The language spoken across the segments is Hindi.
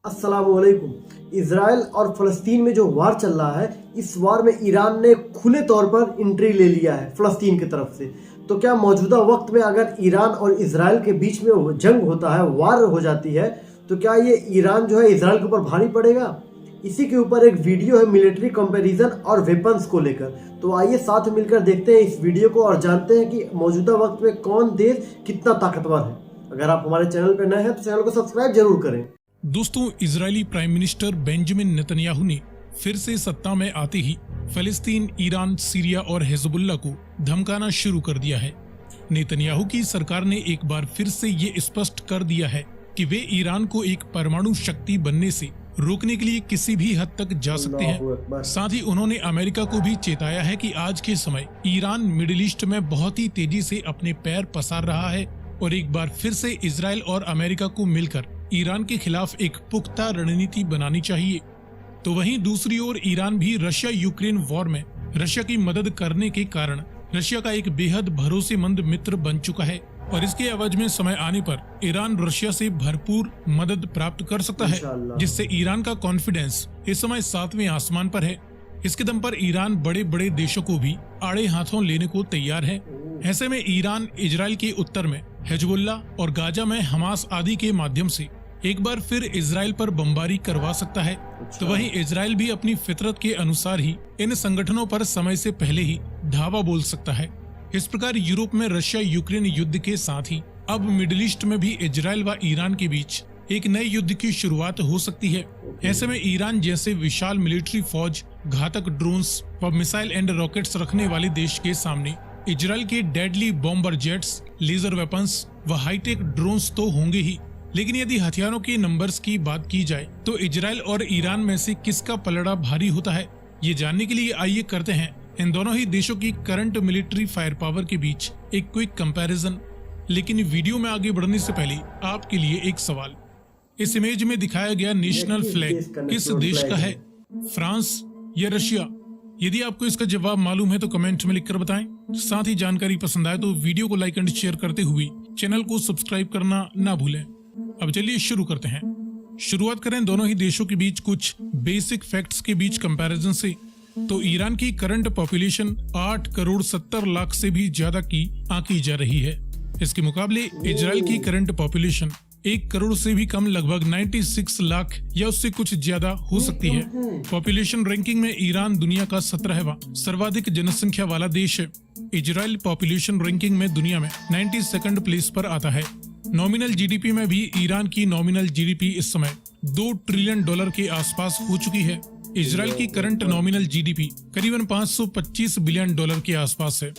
अस्सलामुअलैकुम। इजराइल और फ़लस्तीन में जो वार चल रहा है, इस वार में ईरान ने खुले तौर पर एंट्री ले लिया है फ़लस्तीन की तरफ से। तो क्या मौजूदा वक्त में अगर ईरान और इजराइल के बीच में जंग होता है, वार हो जाती है, तो क्या ये ईरान जो है इजराइल के ऊपर भारी पड़ेगा? इसी के ऊपर एक वीडियो है मिलिट्री कंपैरिजन और वेपन्स को लेकर। तो आइए साथ मिलकर देखते हैं इस वीडियो को और जानते हैं कि मौजूदा वक्त में कौन देश कितना ताकतवर है। अगर आप हमारे चैनल पर नए हैं तो चैनल को सब्सक्राइब जरूर करें। दोस्तों, Israeli prime minister Benjamin Netanyahu ने फिर से सत्ता में आते ही फिलिस्तीन, ईरान, सीरिया और हिजबुल्लाह को धमकाना शुरू कर दिया है। नेतन्याहू की सरकार ने एक बार फिर से ये स्पष्ट कर दिया है कि वे ईरान को एक परमाणु शक्ति बनने से रोकने के लिए किसी भी हद तक जा सकते हैं। साथ ही उन्होंने अमेरिका को भी चेताया है कि आज के समय ईरान मिडिल ईस्ट में बहुत ही तेजी से अपने पैर पसार रहा है और एक बार फिर से इजराइल और अमेरिका को मिलकर ईरान के खिलाफ एक पुख्ता रणनीति बनानी चाहिए। तो वहीं दूसरी ओर ईरान भी रशिया यूक्रेन वॉर में रशिया की मदद करने के कारण रशिया का एक बेहद भरोसेमंद मित्र बन चुका है और इसके एवज में समय आने पर ईरान रशिया से भरपूर मदद प्राप्त कर सकता है, जिससे ईरान का कॉन्फिडेंस इस समय 7वें आसमान पर है। इसके दम पर ईरान बड़े बड़े देशों को भी आड़े हाथों लेने को तैयार है। ऐसे में ईरान इजराइल के उत्तर में हिजबुल्लाह और गाजा में हमास आदि के माध्यम से एक बार फिर इजराइल पर बमबारी करवा सकता है। तो वहीं इजराइल भी अपनी फितरत के अनुसार ही इन संगठनों पर समय से पहले ही धावा बोल सकता है। इस प्रकार यूरोप में रशिया यूक्रेन युद्ध के साथ ही अब मिडिल ईस्ट में भी इजराइल व ईरान के बीच एक नए युद्ध की शुरुआत हो सकती है। ऐसे में ईरान जैसे विशाल मिलिट्री फौज, घातक ड्रोन्स व मिसाइल एंड रॉकेट्स रखने वाले देश के सामने इजराइल के deadly bomber jets, laser weapons व हाईटेक ड्रोन्स तो होंगे ही, लेकिन यदि हथियारों के नंबर्स की बात की जाए तो इजराइल और ईरान में से किसका पलड़ा भारी होता है, ये जानने के लिए आइए करते हैं इन दोनों ही देशों की करंट मिलिट्री फायर पावर के बीच एक क्विक कंपैरिजन। लेकिन वीडियो में आगे बढ़ने से पहले आपके लिए एक सवाल। इस इमेज में दिखाया गया नेशनल फ्लैग किस देश का है, फ्रांस या रशिया? यदि आपको इसका जवाब मालूम है तो कमेंट में लिखकर बताएं। साथ ही जानकारी पसंद आए तो वीडियो को लाइक एंड शेयर करते हुए चैनल को सब्सक्राइब करना ना भूलें। अब चलिए शुरू करते हैं। शुरुआत करें दोनों ही देशों के बीच कुछ बेसिक फैक्ट्स के बीच कंपैरिजन से। तो ईरान की करंट पॉपुलेशन 8 करोड़ 70 लाख से भी ज्यादा की आंकी जा रही है। इसके मुकाबले इजराइल की करंट पॉपुलेशन 1 करोड़ से भी कम, लगभग 96 लाख या उससे कुछ ज्यादा हो सकती है। पॉपुलेशन रैंकिंग में ईरान दुनिया का 17वां सर्वाधिक जनसंख्या वाला देश है। इजराइल पॉपुलेशन रैंकिंग में दुनिया में 92nd प्लेस पर आता है। नॉमिनल जीडीपी में भी ईरान की नॉमिनल जीडीपी इस समय $2 ट्रिलियन के आसपास हो चुकी है। इजराइल की करंट नॉमिनल जीडीपी करीबन $525 बिलियन के आसपास है।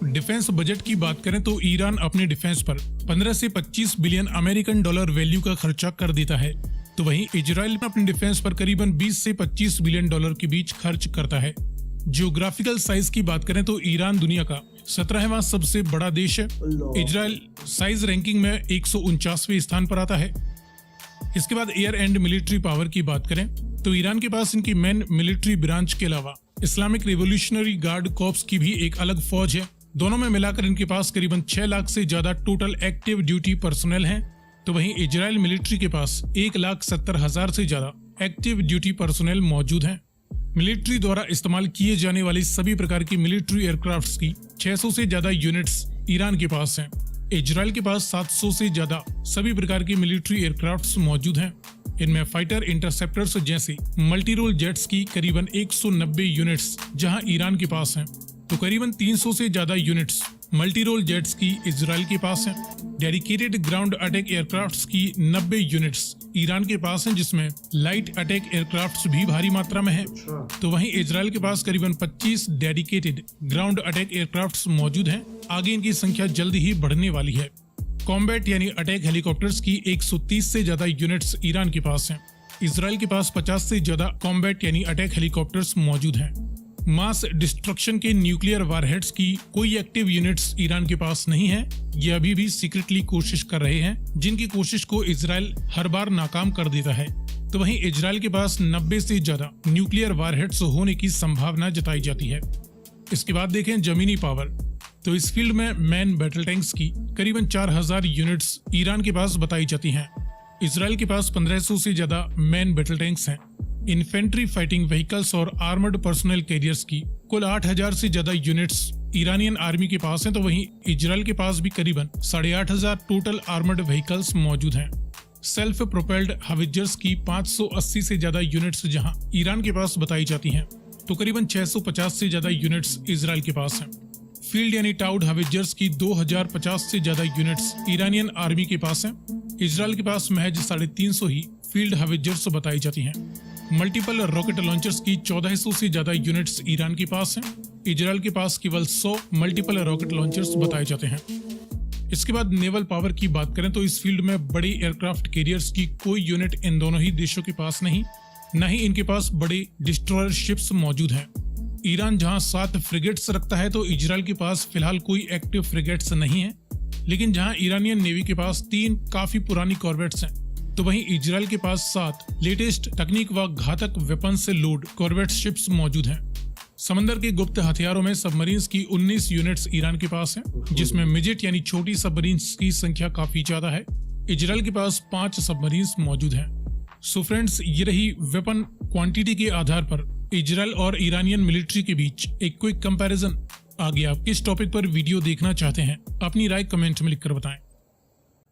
डिफेंस बजट की बात करें तो ईरान अपने डिफेंस पर 15 से 25 बिलियन अमेरिकन डॉलर वैल्यू का खर्चा कर देता है। तो वहीं इजराइल अपने डिफेंस पर करीबन 20 से 25 बिलियन डॉलर के बीच खर्च करता है। जियोग्राफिकल साइज की बात करें तो ईरान दुनिया का 17वां सबसे बड़ा देश है। इजराइल साइज रैंकिंग में 149वें स्थान पर आता है। इसके बाद एयर एंड मिलिट्री पावर की बात करें तो ईरान के पास इनकी मेन मिलिट्री ब्रांच के अलावा इस्लामिक रिवोल्यूशनरी गार्ड कॉर्प्स की भी एक अलग फौज है। दोनों में मिलाकर इनके पास करीबन 6 लाख से ज्यादा टोटल एक्टिव ड्यूटी पर्सनल हैं। तो वहीं इजराइल मिलिट्री के पास 1,70,000 से ज्यादा एक्टिव ड्यूटी पर्सनल मौजूद हैं। मिलिट्री द्वारा इस्तेमाल किए जाने वाली सभी प्रकार की मिलिट्री एयरक्राफ्ट्स की 600 से ज्यादा यूनिट्स ईरान के पास हैं। इजराइल के पास 700 से ज्यादा सभी प्रकार की मिलिट्री एयरक्राफ्ट्स मौजूद हैं। इनमें फाइटर इंटरसेप्टर्स जैसे मल्टी रोल जेट्स की करीबन 190 यूनिट्स जहां ईरान के पास हैं, तो करीबन 300 से ज्यादा यूनिट्स मल्टी रोल जेट्स की इजराइल के पास हैं। डेडिकेटेड ग्राउंड अटैक एयरक्राफ्ट्स की 90 यूनिट्स ईरान के पास हैं, जिसमें लाइट अटैक एयरक्राफ्ट्स भी भारी मात्रा में हैं। तो वहीं इजराइल के पास करीबन 25 डेडिकेटेड ग्राउंड अटैक एयरक्राफ्ट्स मौजूद हैं। आगे इनकी संख्या जल्दी ही बढ़ने वाली है। कॉम्बैट यानी अटैक हेलीकॉप्टर्स की 130 से ज्यादा यूनिट्स ईरान के पास हैं। इजराइल के पास 50 से ज्यादा कॉम्बैट यानी अटैक हेलीकॉप्टर्स मौजूद हैं। मास डिस्ट्रक्शन के न्यूक्लियर वारहेड्स की कोई एक्टिव यूनिट्स ईरान के पास नहीं है। ये अभी भी सीक्रेटली कोशिश कर रहे हैं, जिनकी कोशिश को इजराइल हर बार नाकाम कर देता है। तो वहीं इजराइल के पास 90 से ज्यादा न्यूक्लियर वारहेड्स होने की संभावना जताई जाती है। इसके बाद देखें जमीनी पावर। तो इस फील्ड में मैन बैटल टैंक्स की करीबन 4000 यूनिट्स ईरान के पास बताई जाती हैं। इसराइल के पास 1500 से ज्यादा मैन बैटल टैंक्स हैं, इन्फेंट्री फाइटिंग व्हीकल्स और आर्मर्ड पर्सनल कैरियर्स की कुल 8000 से ज्यादा यूनिट्स ईरानियन आर्मी के पास हैं, तो वहीं इजराइल के पास भी करीबन 8500 टोटल आर्मर्ड व्हीकल्स मौजूद हैं। सेल्फ प्रोपेल्ड हाविजर्स की 580 से ज्यादा यूनिट्स जहां ईरान के पास बताई जाती हैं, तो करीबन 650 से ज्यादा यूनिट्स इजराइल के पास हैं। फील्ड यानी टाउड हाविजर्स की 2050 से ज्यादा यूनिट्स ईरानियन आर्मी के पास हैं। इजराइल के पास महज 350 ही फील्ड हाविजर्स बताई जाती हैं। मल्टीपल रॉकेट लॉन्चर्स की 1400 से ज्यादा यूनिट्स ईरान के पास हैं। इजराइल के पास केवल 100 मल्टीपल रॉकेट लॉन्चर्स बताए जाते हैं। इसके बाद नेवल पावर की बात करें तो इस फील्ड में बड़ी एयरक्राफ्ट कैरियर्स की कोई यूनिट इन दोनों ही देशों के पास नहीं, न ही इनके पास बड़ी डिस्ट्रॉयर शिप्स मौजूद हैं। ईरान जहां 7 फ्रिगेट्स रखता है तो इजराइल के पास फिलहाल कोई एक्टिव फ्रिगेट्स नहीं है, लेकिन जहां ईरानियन नेवी के पास 3 काफी पुरानी कॉर्वेट्स हैं, तो वहीं इजराइल के पास 7 लेटेस्ट तकनीक व घातक वेपन से लोड कॉर्वेट शिप्स मौजूद हैं। समंदर के गुप्त हथियारों में सबमरीन्स की 19 यूनिट्स ईरान के पास हैं, जिसमें मिजेट यानी छोटी सबमरीन्स की संख्या काफी ज्यादा है। इजराइल के पास 5 सबमरीन्स मौजूद हैं। सो फ्रेंड्स, ये रही वेपन क्वांटिटी के आधार पर इजराइल और ईरानियन मिलिट्री के बीच एक क्विक कंपैरिजन। आगे आप किस टॉपिक पर वीडियो देखना चाहते हैं, अपनी राय कमेंट में लिखकर बताएं।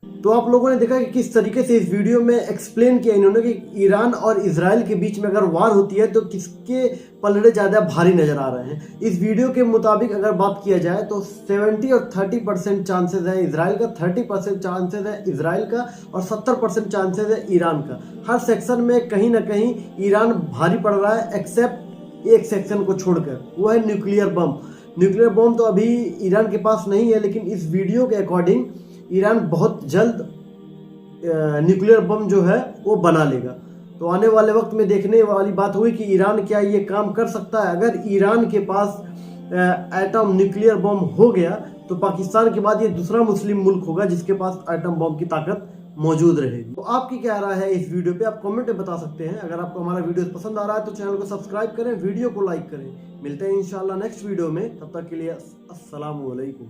तो आप लोगों ने देखा कि किस तरीके से इस वीडियो में एक्सप्लेन किया इन्होंने कि ईरान और इजराइल के बीच में अगर वार होती है तो किसके पलड़े ज़्यादा भारी नजर आ रहे हैं। इस वीडियो के मुताबिक अगर बात किया जाए तो 70 और 30% चांसेस है इजराइल का, 30% चांसेस है इजराइल का और 70% चांसेस है ईरान का। हर सेक्शन में कहीं ना कहीं ईरान भारी पड़ रहा है, एक्सेप्ट एक सेक्शन को छोड़कर, वो है न्यूक्लियर बम। न्यूक्लियर बम तो अभी ईरान के पास नहीं है, लेकिन इस वीडियो के अकॉर्डिंग ईरान बहुत जल्द न्यूक्लियर बम जो है वो बना लेगा। तो आने वाले वक्त में देखने वाली बात हुई कि ईरान क्या ये काम कर सकता है। अगर ईरान के पास एटम न्यूक्लियर बम हो गया तो पाकिस्तान के बाद ये दूसरा मुस्लिम मुल्क होगा जिसके पास एटम बम की ताकत मौजूद रहेगी। तो आपकी क्या राय है इस वीडियो पे, आप कमेंट में बता सकते हैं। अगर आपको हमारा वीडियो पसंद आ रहा है तो चैनल को सब्सक्राइब करें, वीडियो को लाइक करें। मिलते हैं इंशाल्लाह नेक्स्ट वीडियो में, तब तक के लिए अस्सलाम वालेकुम।